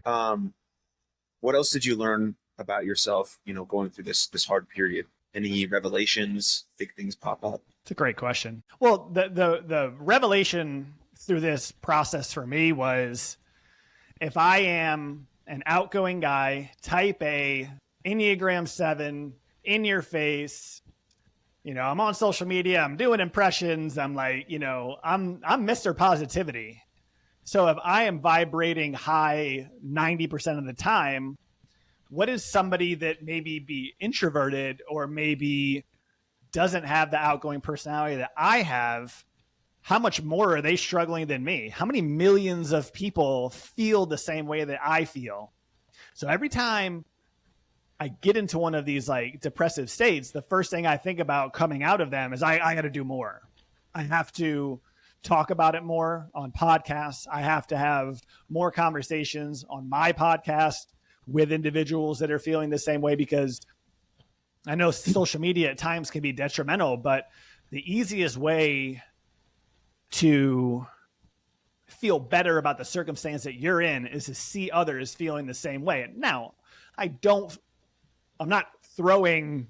What else did you learn about yourself, going through this hard period? Any revelations, big things pop up? It's a great question. Well, the revelation through this process for me was, if I am an outgoing guy, type A, Enneagram 7, in your face, I'm on social media, I'm doing impressions, I'm like, I'm Mr. Positivity. So if I am vibrating high 90% of the time, what is somebody that maybe be introverted or maybe doesn't have the outgoing personality that I have? How much more are they struggling than me? How many millions of people feel the same way that I feel? So every time I get into one of these like depressive states, the first thing I think about coming out of them is I got to do more. I have to talk about it more on podcasts. I have to have more conversations on my podcast with individuals that are feeling the same way, because I know social media at times can be detrimental, but the easiest way to feel better about the circumstance that you're in is to see others feeling the same way. Now, I'm not throwing,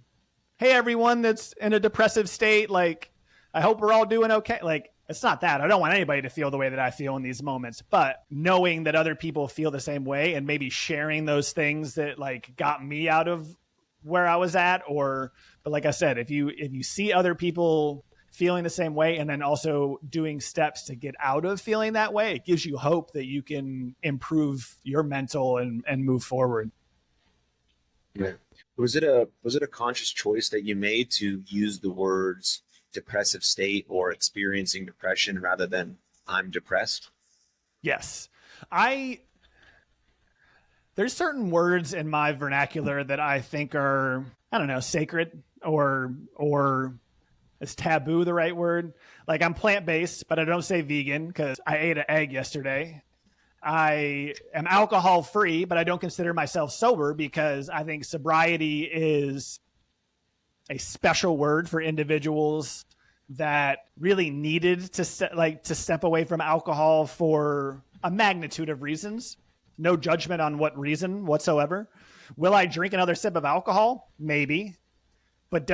hey, everyone that's in a depressive state, like, I hope we're all doing okay. Like, it's not that. I don't want anybody to feel the way that I feel in these moments, but knowing that other people feel the same way and maybe sharing those things that like got me out of where I was at, but like I said, if you see other people feeling the same way and then also doing steps to get out of feeling that way, it gives you hope that you can improve your mental and move forward. Yeah. Was it a conscious choice that you made to use the words depressive state or experiencing depression rather than I'm depressed? Yes. There's certain words in my vernacular that I think are, I don't know, sacred or is taboo the right word? Like, I'm plant-based, but I don't say vegan because I ate an egg yesterday. I am alcohol-free, but I don't consider myself sober because I think sobriety is a special word for individuals that really needed to step away from alcohol for a magnitude of reasons. No judgment on what reason whatsoever. Will I drink another sip of alcohol? Maybe. But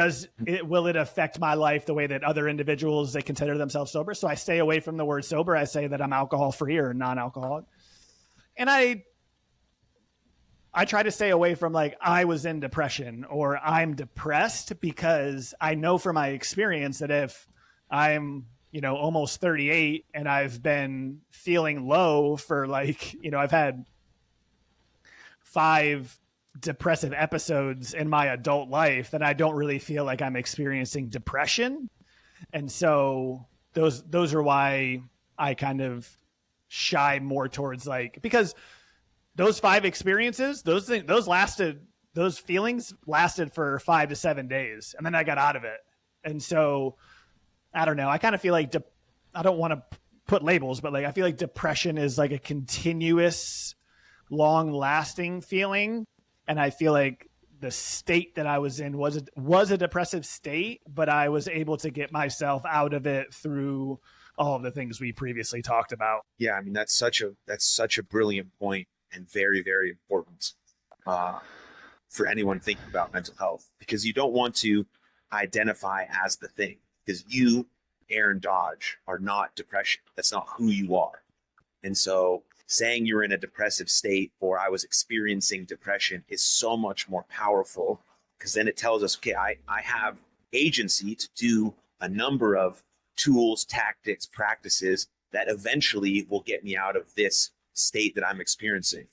will it affect my life the way that other individuals that consider themselves sober? So I stay away from the word sober. I say that I'm alcohol-free or non-alcoholic. And I try to stay away from like I was in depression or I'm depressed, because I know from my experience that if I'm, almost 38 and I've been feeling low for like, I've had 5 depressive episodes in my adult life, then I don't really feel like I'm experiencing depression. And so those are why I kind of shy more towards like, because those 5 experiences, those feelings lasted for 5 to 7 days, and then I got out of it. And so I don't know. I kind of feel like I don't want to put labels, but like I feel like depression is like a continuous, long-lasting feeling, and I feel like the state that I was in was a depressive state, but I was able to get myself out of it through all of the things we previously talked about. Yeah, I mean that's such a brilliant point and very, very important for anyone thinking about mental health, because you don't want to identify as the thing, because you, Aaron Dodge, are not depression. That's not who you are. And so saying you're in a depressive state or I was experiencing depression is so much more powerful, because then it tells us, okay, I have agency to do a number of tools, tactics, practices that eventually will get me out of this state that I'm experiencing.